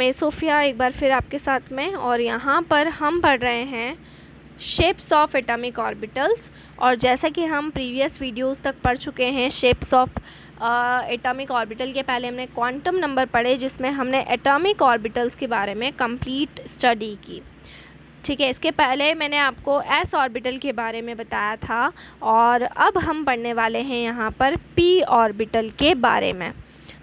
मैं सोफिया एक बार फिर आपके साथ में, और यहाँ पर हम पढ़ रहे हैं शेप्स ऑफ एटॉमिक ऑर्बिटल्स। और जैसा कि हम प्रीवियस वीडियोस तक पढ़ चुके हैं शेप्स ऑफ एटॉमिक ऑर्बिटल के पहले हमने क्वांटम नंबर पढ़े, जिसमें हमने एटॉमिक ऑर्बिटल्स के बारे में कंप्लीट स्टडी की। ठीक है, इसके पहले मैंने आपको एस ऑर्बिटल के बारे में बताया था, और अब हम पढ़ने वाले हैं यहाँ पर पी ऑर्बिटल के बारे में।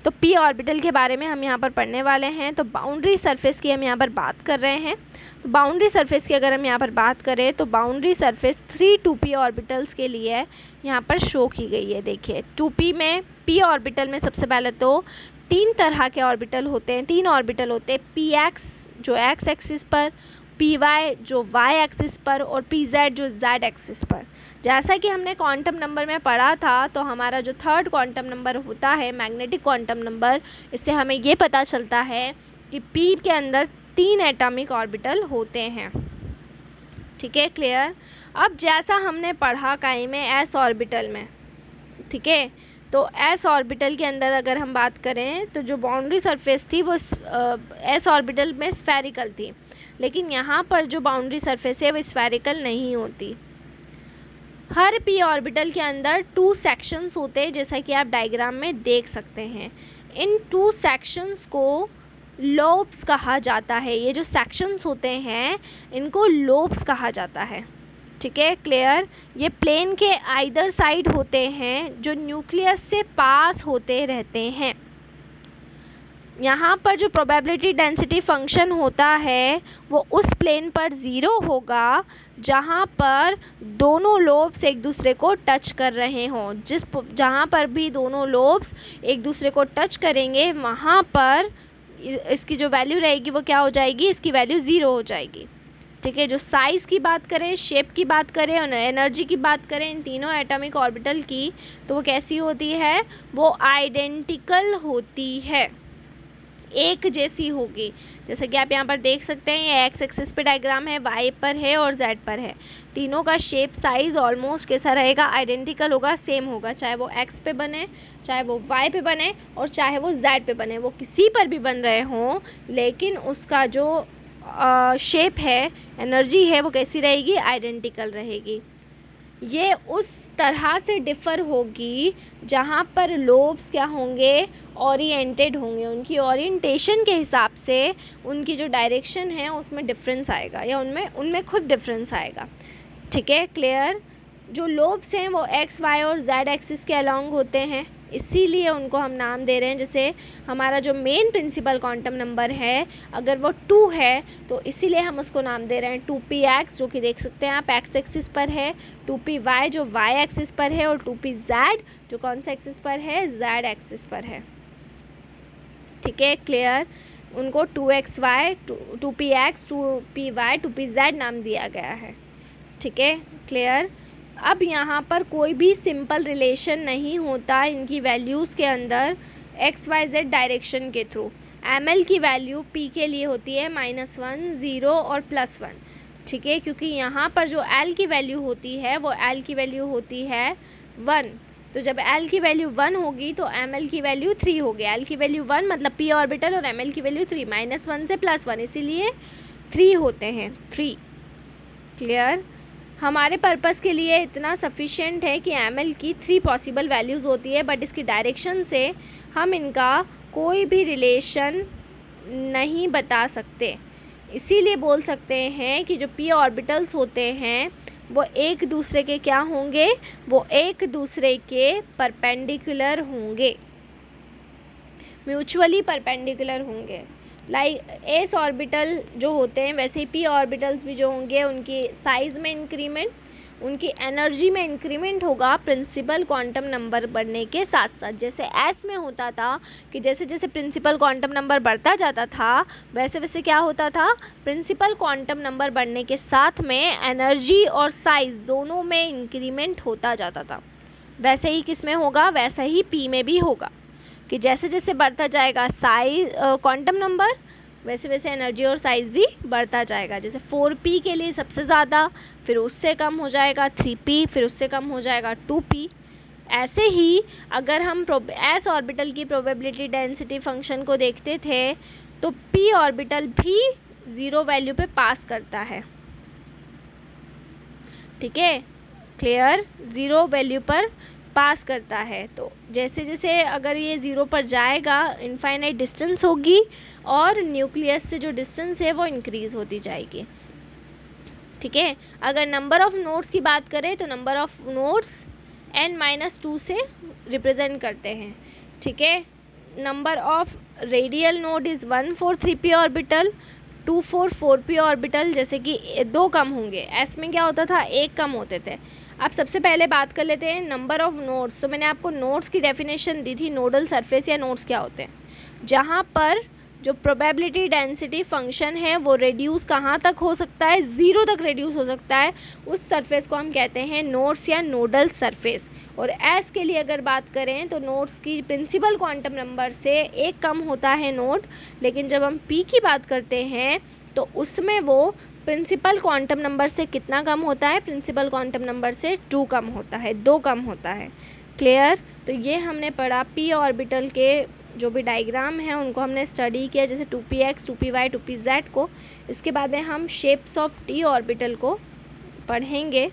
तो पी ऑर्बिटल के बारे में हम यहाँ पर पढ़ने वाले हैं। तो बाउंड्री सरफेस की हम यहाँ पर बात कर रहे हैं। तो बाउंड्री सरफेस की अगर हम यहाँ पर बात करें तो बाउंड्री सरफेस 3 2p ऑर्बिटल्स के लिए यहाँ पर शो की गई है। देखिए 2p में, पी ऑर्बिटल में सबसे पहले तो 3 तरह के ऑर्बिटल होते हैं, 3 ऑर्बिटल होते हैं। px जो x एक्सिस पर, py जो y एक्सिस पर, और pz जो z एक्सिस पर। जैसा कि हमने क्वांटम नंबर में पढ़ा था, तो हमारा जो थर्ड क्वांटम नंबर होता है मैग्नेटिक क्वांटम नंबर, इससे हमें ये पता चलता है कि p के अंदर 3 एटॉमिक ऑर्बिटल होते हैं। ठीक है, क्लियर। अब जैसा हमने पढ़ा काई में एस ऑर्बिटल में, ठीक है, तो एस ऑर्बिटल के अंदर अगर हम बात करें तो जो बाउंड्री सरफेस थी वो एस ऑर्बिटल में स्फेरिकल थी, लेकिन यहाँ पर जो बाउंड्री सरफेस है वो स्फेरिकल नहीं होती। हर पी ऑर्बिटल के अंदर 2 सेक्शंस होते हैं, जैसा कि आप डायग्राम में देख सकते हैं। इन 2 सेक्शंस को लोब्स कहा जाता है। ये जो सेक्शंस होते हैं इनको लोब्स कहा जाता है। ठीक है, क्लियर। ये प्लेन के आइदर साइड होते हैं जो न्यूक्लियस से पास होते रहते हैं। यहाँ पर जो प्रोबेबिलिटी डेंसिटी फंक्शन होता है वो उस प्लेन पर 0 होगा जहाँ पर दोनों लोब्स एक दूसरे को टच कर रहे हों। जहाँ पर भी दोनों लोब्स एक दूसरे को टच करेंगे वहाँ पर इसकी जो वैल्यू रहेगी वो क्या हो जाएगी, इसकी वैल्यू 0 हो जाएगी। ठीक है, जो साइज़ की बात करें, शेप की बात करें और एनर्जी की बात करें इन तीनों एटॉमिक ऑर्बिटल की, तो वो कैसी होती है, वो आइडेंटिकल होती है, एक जैसी होगी। जैसे कि आप यहाँ पर देख सकते हैं ये एक्स एक्सिस पे डायग्राम है, वाई पर है और जेड पर है। तीनों का शेप साइज़ ऑलमोस्ट कैसा रहेगा, आइडेंटिकल होगा, सेम होगा, चाहे वो एक्स पे बने, चाहे वो वाई पे बने और चाहे वो जेड पे बने। वो किसी पर भी बन रहे हों, लेकिन उसका जो शेप है, एनर्जी है, वो कैसी रहेगी, आइडेंटिकल रहेगी। ये उस तरह से डिफ़र होगी जहाँ पर लोब्स क्या होंगे, ओरिएंटेड होंगे। उनकी ओरिएंटेशन के हिसाब से उनकी जो डायरेक्शन है उसमें डिफरेंस आएगा, या उनमें खुद डिफरेंस आएगा। ठीक है, क्लियर। जो लोब्स हैं वो एक्स वाई और जेड एक्सिस के अलॉन्ग होते हैं, इसीलिए उनको हम नाम दे रहे हैं। जैसे हमारा जो मेन प्रिंसिपल क्वांटम नंबर है अगर वो 2 है तो इसीलिए हम उसको नाम दे रहे हैं 2px, जो कि देख सकते हैं आप एक्स एक्सिस पर है, 2py जो y एक्सिस पर है, और 2pz जो कौन सा एक्सिस पर है, z एक्सिस पर है। ठीक है, क्लियर। उनको 2xy, 2px, 2py, 2pz नाम दिया गया है। ठीक है, क्लियर। अब यहाँ पर कोई भी सिंपल रिलेशन नहीं होता इनकी वैल्यूज़ के अंदर XYZ डायरेक्शन के थ्रू। ml की वैल्यू p के लिए होती है -1, 0 और +1। ठीक है, क्योंकि यहाँ पर जो l की वैल्यू होती है वो l की वैल्यू होती है 1। तो जब l की वैल्यू 1 होगी तो ml की वैल्यू 3 होगी। l की वैल्यू 1 मतलब p ऑर्बिटल और ml की वैल्यू 3, -1 से +1, इसीलिए 3 होते हैं, 3। क्लियर। हमारे पर्पस के लिए इतना सफिशिएंट है कि ml की 3 पॉसिबल वैल्यूज़ होती है, बट इसकी डायरेक्शन से हम इनका कोई भी रिलेशन नहीं बता सकते। इसीलिए बोल सकते हैं कि जो p ऑर्बिटल्स होते हैं वो एक दूसरे के क्या होंगे, वो एक दूसरे के परपेंडिकुलर होंगे, म्यूचुअली परपेंडिकुलर होंगे। लाइक एस ऑर्बिटल जो होते हैं वैसे ही पी ऑर्बिटल्स भी जो होंगे उनकी साइज़ में इंक्रीमेंट, उनकी एनर्जी में इंक्रीमेंट होगा प्रिंसिपल क्वांटम नंबर बढ़ने के साथ साथ। जैसे एस में होता था कि जैसे जैसे प्रिंसिपल क्वांटम नंबर बढ़ता जाता था वैसे वैसे क्या होता था, प्रिंसिपल क्वांटम नंबर बढ़ने के साथ में एनर्जी और साइज़ दोनों में इंक्रीमेंट होता जाता था। वैसे ही किस में होगा, वैसे ही पी में भी होगा कि जैसे जैसे बढ़ता जाएगा साइज क्वांटम नंबर, वैसे वैसे एनर्जी और साइज़ भी बढ़ता जाएगा। जैसे 4p के लिए सबसे ज़्यादा, फिर उससे कम हो जाएगा 3p, फिर उससे कम हो जाएगा 2p। ऐसे ही अगर हम एस ऑर्बिटल की प्रोबेबिलिटी डेंसिटी फंक्शन को देखते थे तो p ऑर्बिटल भी 0 वैल्यू पे पास करता है, ठीक है, क्लियर, 0 वैल्यू पर पास करता है। तो जैसे जैसे अगर ये 0 पर जाएगा इनफाइनाइट डिस्टेंस होगी और न्यूक्लियस से जो डिस्टेंस है वो इंक्रीज़ होती जाएगी, ठीक है। अगर नंबर ऑफ़ नोड्स की बात करें तो नंबर ऑफ़ नोड्स n-2 से रिप्रेजेंट करते हैं, ठीक है। Number of radial node is 1 4 3p orbital, 2 4 4p orbital, जैसे कि 2 कम होंगे, s में क्या होता था 1 कम होते थे। अब सबसे पहले बात कर लेते हैं नंबर ऑफ़ नोड्स। तो मैंने आपको नोड्स की डेफिनेशन दी थी, नोडल सरफेस या नोड्स क्या होते हैं, जहाँ पर जो प्रोबेबिलिटी डेंसिटी फंक्शन है वो रिड्यूस कहाँ तक हो सकता है, 0 तक रिड्यूस हो सकता है, उस सरफेस को हम कहते हैं नोड्स या नोडल सरफेस। और एस के लिए अगर बात करें तो नोड्स की प्रिंसिपल क्वांटम नंबर से 1 कम होता है नोड, लेकिन जब हम पी की बात करते हैं तो उसमें वो प्रिंसिपल क्वांटम नंबर से कितना कम होता है, प्रिंसिपल क्वांटम नंबर से 2 कम होता है, 2 कम होता है, क्लियर। तो ये हमने पढ़ा पी ऑर्बिटल के जो भी डायग्राम है उनको हमने स्टडी किया, जैसे 2px 2py 2pz को। इसके बाद में हम शेप्स ऑफ टी ऑर्बिटल को पढ़ेंगे,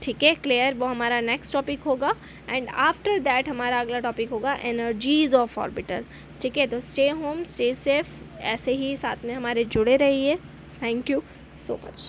ठीक है, क्लियर, वो हमारा नेक्स्ट टॉपिक होगा। एंड आफ्टर दैट हमारा अगला टॉपिक होगा एनर्जीज ऑफ ऑर्बिटल, ठीक है। तो स्टे होम, स्टे सेफ, ऐसे ही साथ में हमारे जुड़े रहिए। Thank you so much.